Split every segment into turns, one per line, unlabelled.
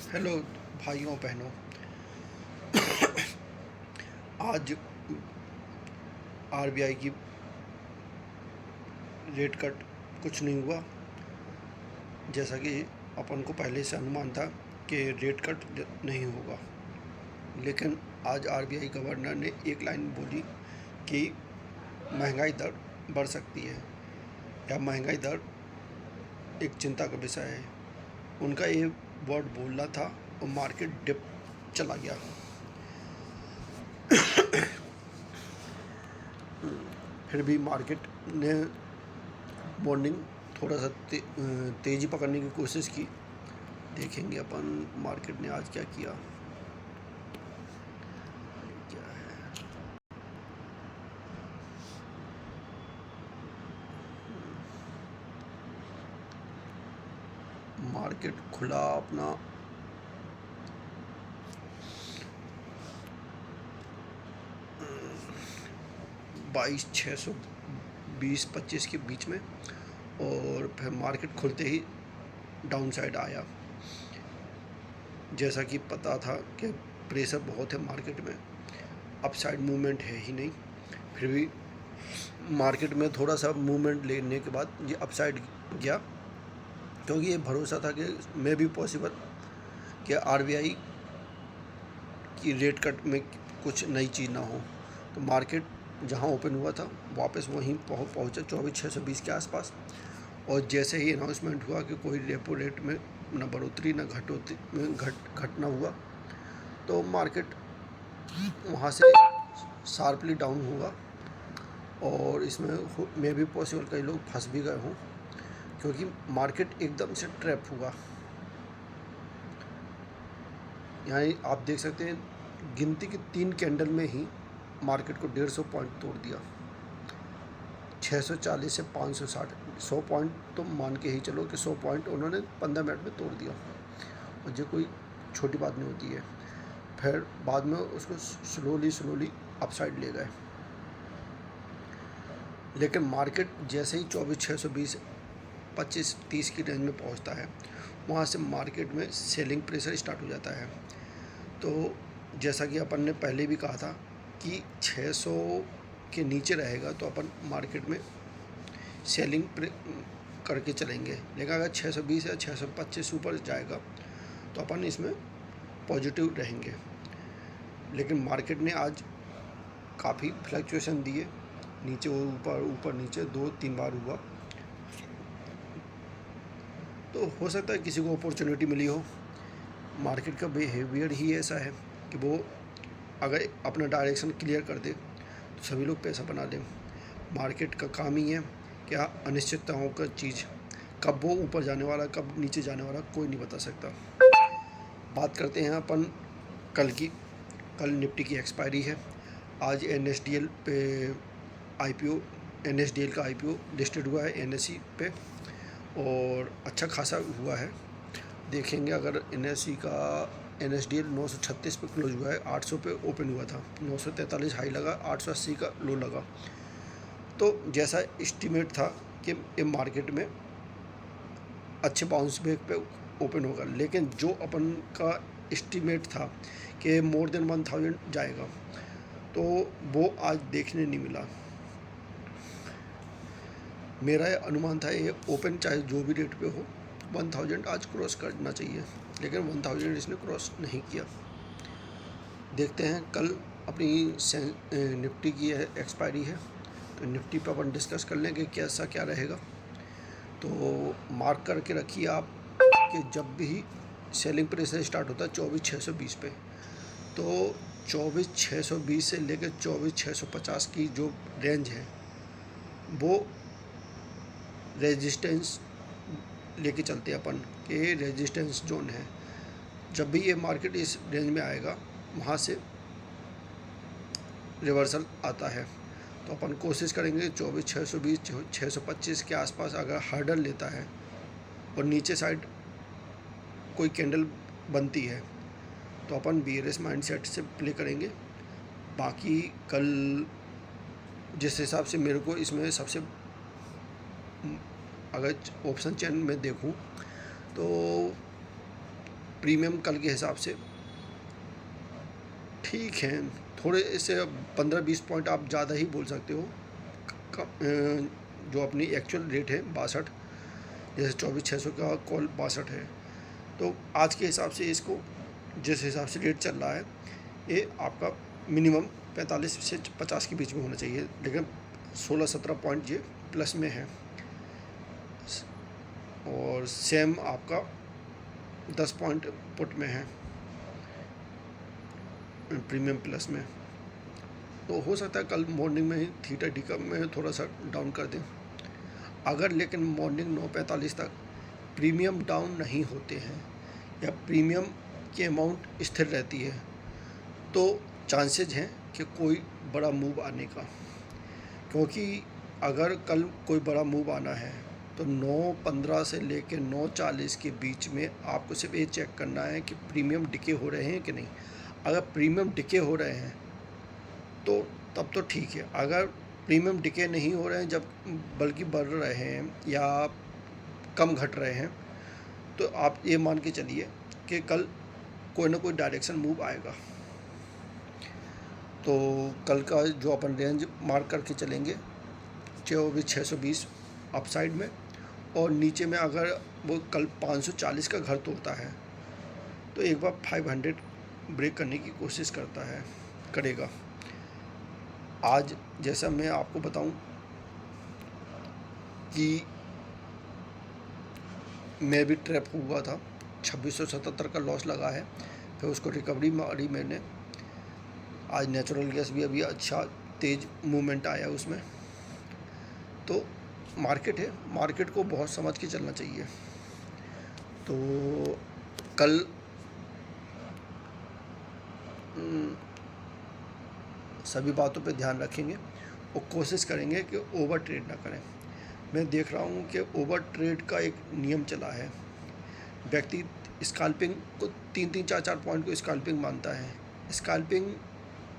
Hello भाइयों बहनों। आज आरबीआई की रेट कट कुछ नहीं हुआ, जैसा कि अपन को पहले से अनुमान था कि रेट कट नहीं होगा। लेकिन आज आरबीआई गवर्नर ने एक लाइन बोली कि महंगाई दर बढ़ सकती है या महंगाई दर एक चिंता का विषय है। उनका ये वर्ड बोलना था और मार्केट डिप चला गया। फिर भी मार्केट ने मॉर्निंग थोड़ा सा तेज़ी पकड़ने की कोशिश की। देखेंगे अपन मार्केट ने आज क्या किया। क्या है, मार्केट खुला अपना 22,620-25 के बीच में, और फिर मार्केट खुलते ही डाउन साइड आया। जैसा कि पता था कि प्रेशर बहुत है मार्केट में, अप साइड मूवमेंट है ही नहीं। फिर भी मार्केट में थोड़ा सा मूवमेंट लेने के बाद ये अप साइड गया, क्योंकि ये भरोसा था कि मे भी पॉसिबल कि आरबीआई की रेट कट में कुछ नई चीज़ ना हो। तो मार्केट जहां ओपन हुआ था वापस वहीं पहुंचा 24,620 के आसपास। और जैसे ही अनाउंसमेंट हुआ कि कोई रेपो रेट में न बढ़ोतरी न घट ना हुआ, तो मार्केट वहाँ से शार्पली डाउन हुआ। और इसमें मे भी पॉसिबल कई लोग फंस भी गए हों, क्योंकि मार्केट एकदम से ट्रैप हुआ। यहाँ आप देख सकते हैं गिनती की 3 कैंडल में ही मार्केट को 150 पॉइंट तोड़ दिया। 640 से 560, 100 पॉइंट तो मान के ही चलो कि 100 पॉइंट उन्होंने 15 मिनट में तोड़ दिया। और ये कोई छोटी बात नहीं होती है। फिर बाद में उसको स्लोली अपसाइड ले गए। लेकिन मार्केट जैसे ही 24,620 25-30 की रेंज में पहुंचता है, वहाँ से मार्केट में सेलिंग प्रेशर स्टार्ट हो जाता है। तो जैसा कि अपन ने पहले भी कहा था कि 600 के नीचे रहेगा तो अपन मार्केट में सेलिंग करके चलेंगे। लेकिन अगर 620 या 625 ऊपर जाएगा तो अपन इसमें पॉजिटिव रहेंगे। लेकिन मार्केट ने आज काफ़ी फ्लक्चुएशन दिए, नीचे ऊपर ऊपर नीचे 2-3 बार हुआ। तो हो सकता है किसी को अपॉर्चुनिटी मिली हो। मार्केट का बिहेवियर ही ऐसा है कि वो अगर अपना डायरेक्शन क्लियर कर दे तो सभी लोग पैसा बना लें। मार्केट का काम ही है क्या अनिश्चितताओं का चीज़, कब वो ऊपर जाने वाला कब नीचे जाने वाला कोई नहीं बता सकता। बात करते हैं अपन कल की। कल निफ्टी की एक्सपायरी है। आज एनएसडीएल पे आईपीओ, एनएसडीएल का आईपीओ लिस्टेड हुआ है एनएसई पे, और अच्छा खासा हुआ है। देखेंगे अगर एनएसई का एनएसडीएल 936 पे क्लोज हुआ है, 800 पे ओपन हुआ था, 943 हाई लगा, 880 का लो लगा। तो जैसा एस्टीमेट था कि ये मार्केट में अच्छे बाउंस बैक पे ओपन होगा, लेकिन जो अपन का एस्टीमेट था कि मोर देन 1000 जाएगा, तो वो आज देखने नहीं मिला। मेरा अनुमान था ये ओपन चाहे जो भी रेट पे हो 1000 आज क्रॉस करना चाहिए, लेकिन 1000 इसने क्रॉस नहीं किया। देखते हैं कल अपनी निफ्टी की एक्सपायरी है, तो निफ्टी पर अपन डिस्कस कर लेंगे कैसा क्या रहेगा। तो मार्क करके रखिए आप कि जब भी सेलिंग प्रेशर स्टार्ट होता है 24,620 पे, तो 24,620 से लेकर 24,650 की जो रेंज है वो रेजिस्टेंस लेके चलते हैं अपन कि रेजिस्टेंस जोन है। जब भी ये मार्केट इस रेंज में आएगा वहाँ से रिवर्सल आता है, तो अपन कोशिश करेंगे 24,620 625 के आसपास अगर हर्डल लेता है और नीचे साइड कोई कैंडल बनती है तो अपन बीयरिश माइंडसेट से प्ले करेंगे। बाकी कल जिस हिसाब से मेरे को इसमें सबसे, अगर ऑप्शन चेन में देखूं तो प्रीमियम कल के हिसाब से ठीक हैं, थोड़े से 15-20 पॉइंट आप ज़्यादा ही बोल सकते हो। जो अपनी एक्चुअल रेट है 62, जैसे 24,600 का कॉल 62 है, तो आज के हिसाब से इसको जिस हिसाब से रेट चल रहा है ये आपका मिनिमम 45 से 50 के बीच में होना चाहिए, लेकिन 16-17 पॉइंट ये प्लस में है। और सेम आपका 10 पॉइंट पुट में है प्रीमियम प्लस में, तो हो सकता है कल मॉर्निंग में ही थीटा डी का में थोड़ा सा डाउन कर दें। अगर लेकिन मॉर्निंग 9:45 तक प्रीमियम डाउन नहीं होते हैं या प्रीमियम की अमाउंट स्थिर रहती है, तो चांसेज हैं कि कोई बड़ा मूव आने का, क्योंकि अगर कल कोई बड़ा मूव आना है तो 9:15 से लेकर 9:40 के बीच में आपको सिर्फ ये चेक करना है कि प्रीमियम डिके हो रहे हैं कि नहीं। अगर प्रीमियम डिके हो रहे हैं तो तब तो ठीक है, अगर प्रीमियम डिके नहीं हो रहे हैं जब बल्कि बढ़ रहे हैं या कम घट रहे हैं, तो आप ये मान के चलिए कि कल कोई ना कोई डायरेक्शन मूव आएगा। तो कल का जो अपन रेंज मार्क करके चलेंगे 24,620 अपसाइड में, और नीचे में अगर वो कल 540 का घर तोड़ता है तो एक बार 500 ब्रेक करने की कोशिश करेगा। आज जैसा मैं आपको बताऊं कि मैं भी ट्रैप हुआ था, 2677 का लॉस लगा है, फिर उसको रिकवरी मारी मैंने। आज नेचुरल गैस भी अभी अच्छा तेज़ मूवमेंट आया उसमें। तो मार्केट है, मार्केट को बहुत समझ के चलना चाहिए। तो कल सभी बातों पे ध्यान रखेंगे और कोशिश करेंगे कि ओवर ट्रेड ना करें। मैं देख रहा हूँ कि ओवर ट्रेड का एक नियम चला है, व्यक्ति स्कैल्पिंग को 3-3, 4-4 पॉइंट को स्कैल्पिंग मानता है। Scalping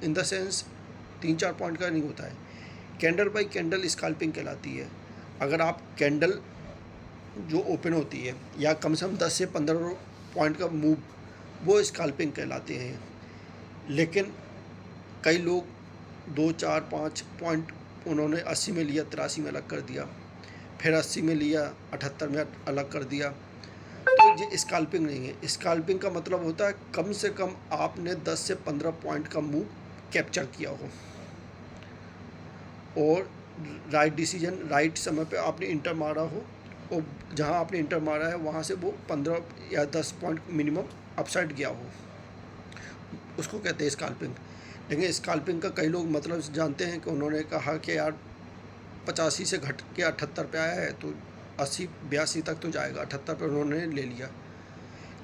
in the sense 3-4 point का नहीं होता है, कैंडल बाई कैंडल स्कैल्पिंग कहलाती है। अगर आप कैंडल जो ओपन होती है या कम से कम 10 से 15 पॉइंट का मूव, वो स्कैल्पिंग कहलाते हैं। लेकिन कई लोग 2, 4, 5 पॉइंट उन्होंने 80 में लिया, 83 में अलग कर दिया, फिर 80 में लिया, 78 में अलग कर दिया, तो ये स्कैल्पिंग नहीं है। स्कैल्पिंग का मतलब होता है कम से कम आपने 10 से 15 पॉइंट का मूव कैप्चर किया हो और राइट डिसीजन, राइट समय पे आपने इंटर मारा हो, और जहां आपने इंटर मारा है वहां से वो 15 या 10 पॉइंट मिनिमम अपसाइड गया हो, उसको कहते हैं स्कैल्पिंग। लेकिन स्कैल्पिंग का कई लोग मतलब जानते हैं कि उन्होंने कहा कि यार 85 से घट के 78 पे आया है तो 80-82 तक तो जाएगा, 78 पे उन्होंने ले लिया।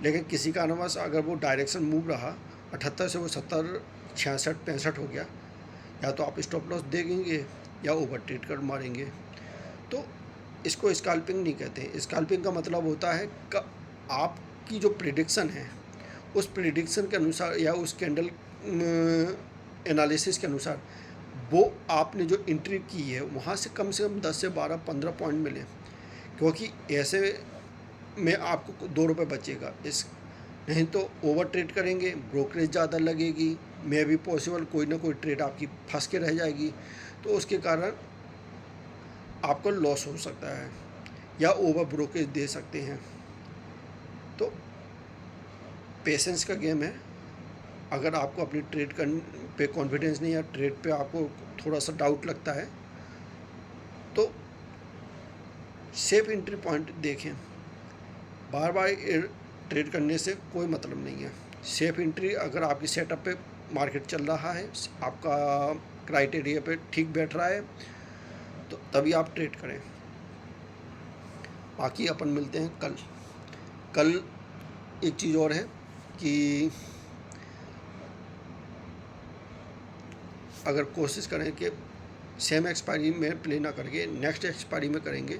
लेकिन किसी कारणवश अगर वो डायरेक्शन मूव रहा 78 से वो 70, 66, 65 हो गया, या तो आप स्टॉप लॉस देंगे या ओवर ट्रेड कर मारेंगे। तो इसको स्कैल्पिंग नहीं कहते। स्कैल्पिंग का मतलब होता है कि आपकी जो प्रिडिक्शन है उस प्रिडिक्शन के अनुसार या उस कैंडल एनालिसिस के अनुसार वो आपने जो एंट्री की है वहाँ से कम 10 से 12, 15 पॉइंट मिले, क्योंकि ऐसे में आपको 2 रुपये बचेगा। इस नहीं तो ओवर ट्रेड करेंगे, ब्रोकरेज ज़्यादा लगेगी, मे भी पॉसिबल कोई ना कोई ट्रेड आपकी फंस के रह जाएगी, तो उसके कारण आपको लॉस हो सकता है या ओवर ब्रोकरेज दे सकते हैं। तो पेशेंस का गेम है। अगर आपको अपनी ट्रेड पे कॉन्फिडेंस नहीं है, ट्रेड पे आपको थोड़ा सा डाउट लगता है, तो सेफ एंट्री पॉइंट देखें। बार बार ट्रेड करने से कोई मतलब नहीं है। सेफ एंट्री अगर आपकी सेटअप पे मार्केट चल रहा है, आपका क्राइटेरिया पे ठीक बैठ रहा है, तो तभी आप ट्रेड करें। बाकी अपन मिलते हैं कल। एक चीज़ और है कि अगर कोशिश करें कि सेम एक्सपायरी में प्ले ना करके नेक्स्ट एक्सपायरी में करेंगे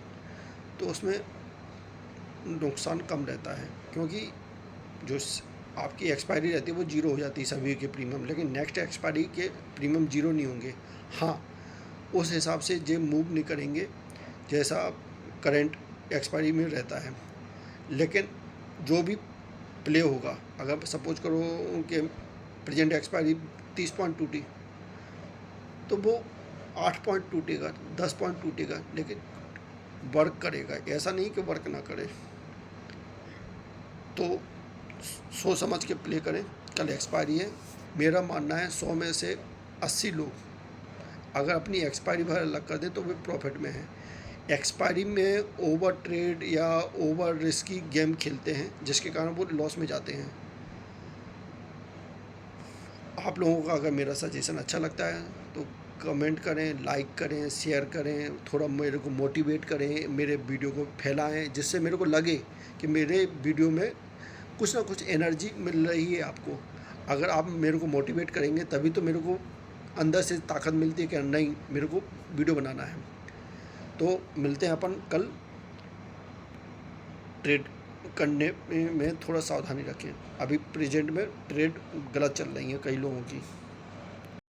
तो उसमें नुकसान कम रहता है, क्योंकि जो आपकी एक्सपायरी रहती है वो 0 हो जाती है सभी के प्रीमियम, लेकिन नेक्स्ट एक्सपायरी के प्रीमियम 0 नहीं होंगे। हाँ, उस हिसाब से जो मूव नहीं करेंगे जैसा करंट एक्सपायरी में रहता है, लेकिन जो भी प्ले होगा। अगर सपोज करो कि प्रेजेंट एक्सपायरी 30 पॉइंट टूटी, तो वो 8 पॉइंट टूटेगा, 10 पॉइंट टूटेगा, लेकिन वर्क करेगा। ऐसा नहीं कि वर्क ना करे। तो सोच समझ के प्ले करें। कल एक्सपायरी है। मेरा मानना है 100 में से 80 लोग अगर अपनी एक्सपायरी बाहर अलग कर दें तो वे प्रॉफिट में हैं। एक्सपायरी में ओवर ट्रेड या ओवर रिस्की गेम खेलते हैं, जिसके कारण वो लॉस में जाते हैं। आप लोगों का अगर मेरा सजेशन अच्छा लगता है तो कमेंट करें, लाइक करें, शेयर करें, थोड़ा मेरे को मोटिवेट करें, मेरे वीडियो को फैलाएं, जिससे मेरे को लगे कि मेरे वीडियो में कुछ ना कुछ एनर्जी मिल रही है आपको। अगर आप मेरे को मोटिवेट करेंगे तभी तो मेरे को अंदर से ताकत मिलती है कि नहीं, मेरे को वीडियो बनाना है। तो मिलते हैं अपन कल। ट्रेड करने में थोड़ा सावधानी रखें। अभी प्रेजेंट में ट्रेड गलत चल रही है कई लोगों की।